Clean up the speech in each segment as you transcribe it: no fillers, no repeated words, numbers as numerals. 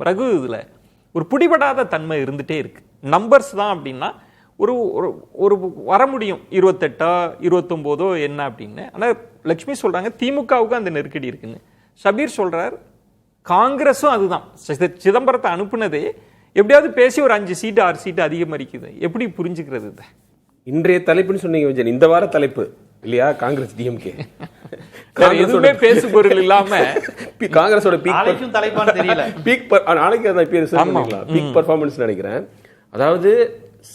ரகு இதுல ஒரு பிடிபடாத தன்மை இருந்துட்டே இருக்கு. நம்பர்ஸ் தான் அப்படின்னா ஒரு ஒரு வர முடியும் 28 29 என்ன அப்படின்னு. ஆனா லட்சுமி சொல்றாங்க திமுகவுக்கு அந்த நெருக்கடி இருக்குன்னு. ஷபீர் சொல்றார் காங்கிரஸும் அதுதான். சிதம்பரத்தை அனுப்புனதே எப்படியாவது பேசி ஒரு 5 சீட்டு 6 சீட்டு அதிகமரிக்குது. எப்படி புரிஞ்சுக்கிறது இதை? இன்றைய தலைப்புன்னு சொன்னீங்க விஜயன், இந்த வார தலைப்பு இல்லையா காங்கிரஸ் டிஎம்கே. எதுவுமே பேசு பொருள் இல்லாம காங்கிரஸோட தலைப்பான்னு தெரியல. நாளைக்கு அதான் பீக் பர்ஃபார்மன்ஸ் நினைக்கிறேன். அதாவது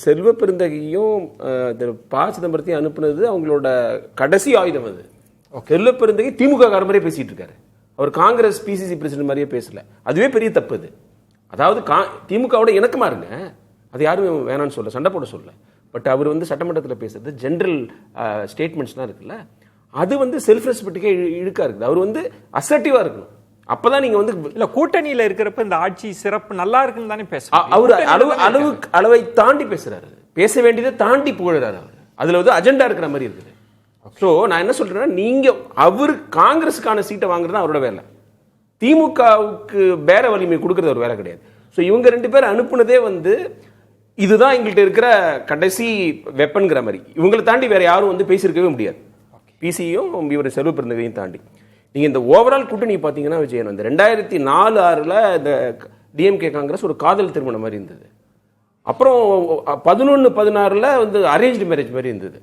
செல்வ பெருந்தகையும் ப. சிதம்பரத்தையும் அனுப்புனது அவங்களோட கடைசி ஆயுதம். அது செல்வ பெருந்தகை திமுக கார மாதிரியே பேசிட்டு இருக்காரு. அவர் காங்கிரஸ் பிசிசி பிரசிடன்ட் மாதிரியே பேசல. அதுவே பெரிய தப்பு. அது அதாவது திமுகவோட இணக்கமா இருங்க, அது யாரும் வேணான்னு சொல்ல, சண்டை போட சொல்ல. பட் அவர் வந்து சட்டமன்றத்தில் பேசுறது ஜென்ரல் ஸ்டேட்மெண்ட்ஸ்லாம் இருக்குல்ல, அது வந்து செல்ஃப் ரெஸ்பெக்டுக்கே இழுக்கா இருக்குது. அவர் வந்து அசர்ட்டிவா இருக்கணும். அப்பதான் நீங்க வந்து இல்ல கூட்டணியில இருக்கிறப்ப இந்த ஆட்சி சிறப்பு நல்லா இருக்குன்னு தானே பேசுறாரு. அவர் அளவை தாண்டி பேசுறாரு, பேச வேண்டியதை தாண்டி புகழறாரு. அவர் அதுல வந்து அஜெண்டா இருக்கிற மாதிரி இருக்குது. ஸோ நான் என்ன சொல்றேன்னா, நீங்க அவரு காங்கிரஸுக்கான சீட்டை வாங்குறது அவரோட வேலை, திமுகவுக்கு பேர வலிமை கொடுக்கறது ஒரு வேலை கிடையாது. ஸோ இவங்க 2 பேர் அனுப்புனதே வந்து இதுதான் எங்கள்கிட்ட இருக்கிற கடைசி வெப்பன்கிற மாதிரி. இவங்களை தாண்டி வேற யாரும் வந்து பேசியிருக்கவே முடியாது. பிசியும் இவர் செல்வ பெருந்தகையும் தாண்டி நீங்க இந்த ஓவரால் கூட்டணி பாத்தீங்கன்னா விஜயன், இந்த 2004-6 இந்த டிஎம்கே காங்கிரஸ் ஒரு காதல் திருமணம் மாதிரி இருந்தது. அப்புறம் 11-16 வந்து அரேஞ்ச்டு மேரேஜ் மாதிரி இருந்தது.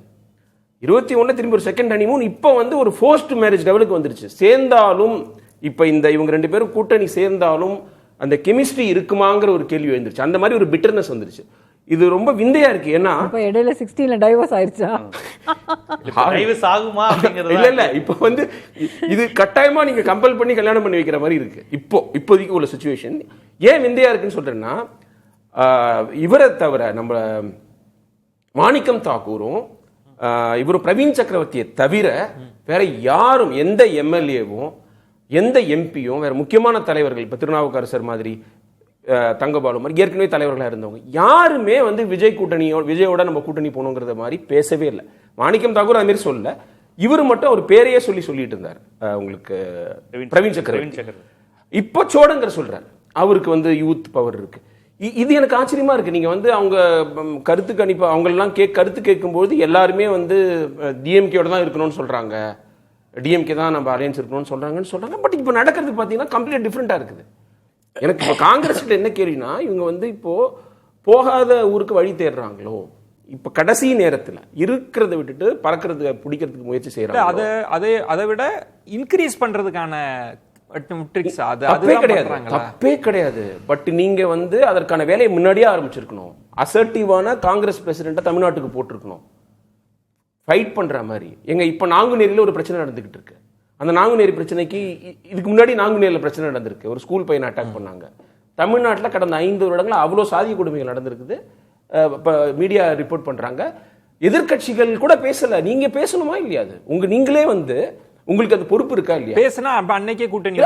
21 திரும்பி ஒரு செகண்ட் ஹனிமூன். இப்போ வந்து ஒரு ஃபோர்ஸ்ட் மேரேஜ் லெவலுக்கு வந்துருச்சு. சேர்ந்தாலும் இப்ப இந்த இவங்க 2 பேரும் கூட்டணி சேர்ந்தாலும் அந்த கெமிஸ்ட்ரி இருக்குமாங்கிற ஒரு கேள்வி வந்துருச்சு. அந்த மாதிரி ஒரு பிட்டர்னஸ் வந்துருச்சு. இது ரொம்ப விந்தையா இருக்கு. ஏன்னா இடையில 16ல டைவர்ஸ் ஆயிருச்சா? டைவர்ஸ் ஆகுமா அப்படிங்கிறது இல்ல இப்போ வந்து இது கட்டாயமா நீங்க கம்பல் பண்ணி கல்யாணம் பண்ணி வைக்கிற மாதிரி இருக்கு இப்போதைக்கு உள்ள சிச்சுவேஷன். ஏன் விந்தையா இருக்குன்னு சொல்றேன்னா, இவரை தவிர நம்ம மாணிக்கம் தாக்கூரும் இவரும் பிரவீன் சக்கரவர்த்தியை தவிர வேற யாரும், எந்த எம்எல்ஏவும் எந்த எம்பியும், வேற முக்கியமான தலைவர்கள் இப்ப திருநாவுக்கரசர் மாதிரி, தங்கபாலு மாதிரி ஏற்கனவே தலைவர்களாக இருந்தவங்க யாருமே வந்து விஜயோட நம்ம கூட்டணி போகணுங்கிறத மாதிரி பேசவே இல்லை. மாணிக்கம் தாக்கூர் அது மாதிரி சொல்ல, இவரு மட்டும் ஒரு பேரையே சொல்லிட்டு இருந்தார். உங்களுக்கு பிரவீன் சக்கரவர்த்தி இப்போ சோடங்கர் சொல்றாரு, அவருக்கு வந்து யூத் பவர் இருக்கு. இது எனக்கு ஆச்சரியமா இருக்கு. நீங்க வந்து அவங்க கருத்து கணிப்பு அவங்களெல்லாம் கருத்து கேட்கும்போது எல்லாருமே வந்து டிஎம்கேயோட தான் இருக்கணும்னு சொல்றாங்க, டிஎம்கே தான் நம்ம அலையன்ஸ் இருக்கணும்னு சொல்றாங்க. பட் இப்போ நடக்கிறது பார்த்தீங்கன்னா கம்ப்ளீட் டிஃப்ரெண்டா இருக்குது. எனக்கு இப்போ காங்கிரஸ் என்ன கேள்வினா, இவங்க வந்து இப்போ போகாத ஊருக்கு வழி தேடுறாங்களோ, இப்ப கடைசி நேரத்தில் இருக்கிறத விட்டுட்டு பறக்கிறது பிடிக்கிறதுக்கு முயற்சி செய்யறாங்க. அதை விட இன்க்ரீஸ் பண்றதுக்கான தப்பே கிடையாது. பட் நீங்க வந்து அதற்கான வேலையை முன்னாடியே ஆரம்பிச்சிருக்கணும். அசர்ட்டிவான காங்கிரஸ் பிரசிடென்ட்டை தமிழ்நாட்டுக்கு போட்டிருக்கணும், ஃபைட் பண்ற மாதிரி. எங்க இப்ப நாங்குநேரியில ஒரு பிரச்சனை நடந்துகிட்டு இருக்கு. அந்த நாங்குநேரி பிரச்சனைக்கு இதுக்கு முன்னாடி நாங்குநேரியில் பிரச்சனை நடந்திருக்கு. ஒரு ஸ்கூல் பையனை அட்டாக் பண்ணாங்க. தமிழ்நாட்டில் கடந்த 5 வருடங்கள் அவ்வளோ சாதிய கொடுமைகள் நடந்திருக்குது. இப்போ மீடியா ரிப்போர்ட் பண்றாங்க. எதிர்கட்சிகள் கூட பேசல. நீங்க பேசணுமா இல்லையா? அது நீங்களே வந்து உங்களுக்கு அது பொறுப்பு இருக்கா இல்லையா? பேசினா அன்னைக்கே கூட்டணி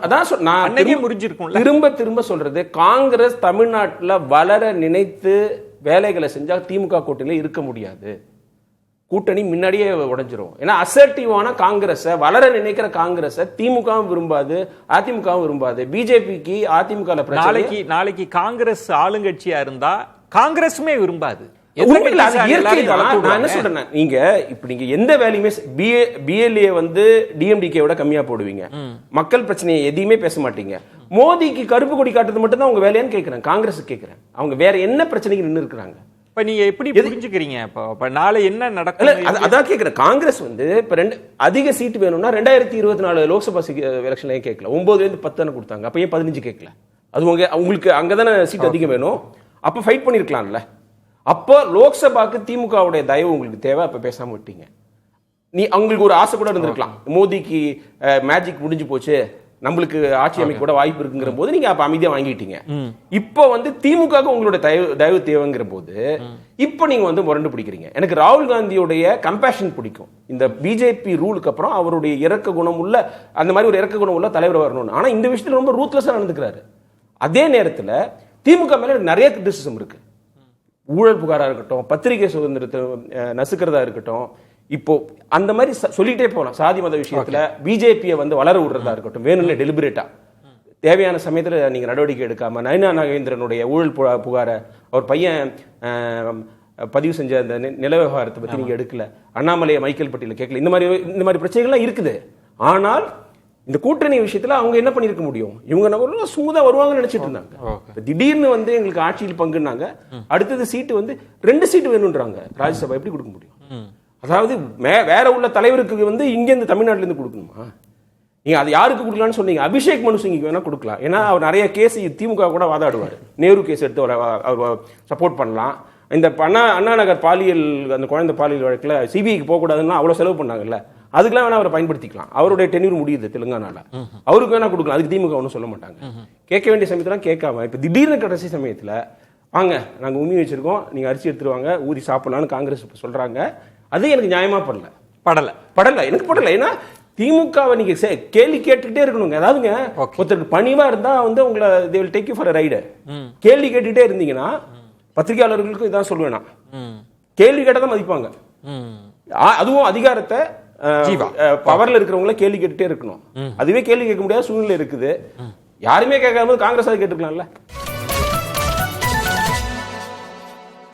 அதான் திரும்ப சொல்றது, காங்கிரஸ் தமிழ்நாட்டில் வளர நினைத்து வேலைகளை செஞ்சா திமுக கூட்டணியில இருக்க முடியாது. கூட்டணி முன்னாடியே உடைஞ்சிரும். ஏன்னா அசர்ட்டிவான காங்கிரஸ், வளர நினைக்கிற காங்கிரஸ் திமுகவும் விரும்பாது, அதிமுகவும் விரும்பாது. பிஜேபிக்கு அதிமுக நாளைக்கு காங்கிரஸ் ஆளுங்கட்சியா இருந்தா காங்கிரஸுமே விரும்பாது. நான் என்ன சொல்றேன், நீங்க எந்த வேலையுமே பிஎல்ஏ வந்து டிஎம்டிகேவோட கம்மியா போடுவீங்க, மக்கள் பிரச்சனையை எதையுமே பேச மாட்டீங்க. மோடிக்கு கருப்பு கொடி காட்டுறது மட்டும் தான் உங்க வேலையான்னு கேட்கிறேன். காங்கிரஸ் கேட்கிறேன், அவங்க வேற என்ன பிரச்சனைக்கு நின்று இருக்கிறாங்க? இப்ப நீங்க எப்படி புரிஞ்சுக்கிறீங்க? இப்ப நாளை என்ன நடக்கும் அதான் கேட்கிறேன். காங்கிரஸ் வந்து இப்ப அதிக சீட் வேணும்னா 2024 லோக்சபா எலெக்ஷன்ல கேட்கல, 9 - 10 கொடுத்தாங்க. அப்ப ஏன் 15 கேட்கல? அது உங்களுக்கு அங்கதானே சீட் அதிகம் வேணும். அப்ப ஃபைட் பண்ணிருக்கலாம்ல. அப்போ லோக்சபாக்கு திமுகவுடைய தயவு உங்களுக்கு தேவை. அப்ப பேசாம விட்டீங்க. அவங்களுக்கு ஒரு ஆசை கூட இருந்திருக்கலாம், மோடிக்கு மேஜிக் முடிஞ்சு போச்சு, நம்மளுக்கு ஆட்சி அமைக்க கூட வாய்ப்பு இருக்குங்கிற போது நீங்க அப்ப அமைதியா வாங்கிட்டீங்க. இப்போ வந்து திமுக உங்களோட தயவு தேவைங்கிற போது இப்போ நீங்க வந்து முரண்டு பிடிக்கிறீங்க. எனக்கு ராகுல் காந்தியோடைய கம்பேஷன் பிடிக்கும். இந்த பிஜேபி ரூலுக்கு அப்புறம் அவருடைய இறக்க குணம் உள்ள, அந்த மாதிரி ஒரு இறக்க குணம் உள்ள தலைவர் வரணும்னு. ஆனா இந்த விஷயத்துல ரொம்ப ரூத்லெஸ்ஸா நடந்துக்கிறாரு. அதே நேரத்துல திமுக மேல நிறைய கிரிட்டிசிசம் இருக்கு. ஊழல் புகாரா இருக்கட்டும், பத்திரிகை சுதந்திரத்தை நசுக்கிறதா இருக்கட்டும், இப்போ அந்த மாதிரி சொல்லிட்டே போலாம். சாதி மத விஷயத்துல பிஜேபியை வந்து வளர விடுறதா இருக்கட்டும், வேணும்னு டெலிபரேட்டா தேவையான சமயத்துல நீங்க நடவடிக்கை எடுக்காம நயினா நாகேந்திரனுடைய ஊழல் புகாரை அவர் பையன் பதிவு செஞ்ச அந்த நில விவகாரத்தை பத்தி நீங்க எடுக்கல, அண்ணாமலையை மைக்கேல் பட்டியல கேட்கல, இந்த மாதிரி பிரச்சனைகள்லாம் இருக்குது. ஆனால் இந்த கூட்டணி விஷயத்துல அவங்க என்ன பண்ணிருக்க முடியும்? இவங்க ஸ்மூதா வருவாங்கன்னு நினைச்சிட்டு இருந்தாங்க. திடீர்னு எங்களுக்கு ஆட்சியில் பங்குனாங்க. அடுத்தது சீட்டு 2 சீட்டு வேணும்ன்றாங்க. ராஜ்யசபா எப்படி கொடுக்க முடியும்? அதாவது வேற உள்ள தலைவருக்கு இங்க இருந்து தமிழ்நாட்டுல இருந்து கொடுக்கணுமா? நீங்க அது யாருக்கு கொடுக்கலாம்னு சொன்னீங்க? அபிஷேக் மனு சிங் வேணா கொடுக்கலாம். ஏன்னா அவர் நிறைய கேஸ் திமுக கூட வாதாடுவார். நேரு கேஸ் எடுத்து அவர் சப்போர்ட் பண்ணலாம். இந்த அண்ணா நகர் பாலியல் அந்த குழந்தை பாலியல் வழக்குல சிபிஐக்கு போகக்கூடாதுன்னா அவ்வளவு செலவு பண்ணாங்கல்ல, அதுக்கெல்லாம் வேணா அவரை பயன்படுத்திக்கலாம். அவருடைய டென்யூர் முடியுது தெலுங்கானால, அவருக்கு வேணா கொடுக்கலாம். அதுக்கு திமுக ஒன்றும் சொல்ல மாட்டாங்க. கேட்க வேண்டிய சமயத்துல கேட்காம இப்ப திடீர்னு கடைசி சமயத்துல வாங்க நாங்க உண்மை வச்சிருக்கோம், நீங்க அரிசி எடுத்துருவாங்க ஊதி சாப்பிடலாம்னு காங்கிரஸ் சொல்றாங்க. அது எனக்கு நியாயமா படல எனக்கு படல. ஏன்னா திமுகவை நீங்க கேள்வி கேட்டுக்கிட்டே இருக்கணுங்க. அதாவதுங்க ஒருத்தருக்கு பணிவா இருந்தா உங்களை they will take you for a ride. கேள்வி கேட்டுக்கிட்டே இருந்தீங்கன்னா பத்திரிகையாளர்களுக்கும் இதான் சொல்லுவேன் நான், கேள்வி கேட்டதான் மதிப்பாங்க. அதுவும் அதிகாரத்தை பவர்ல இருக்கிறவங்கள கேள்வி கேட்டுட்டே இருக்கணும். அதுவே கேள்வி கேட்க முடியாத சூழ்நிலை இருக்குது. யாருமே கேட்காம காங்கிரஸ் கேட்டுக்கலாம்ல.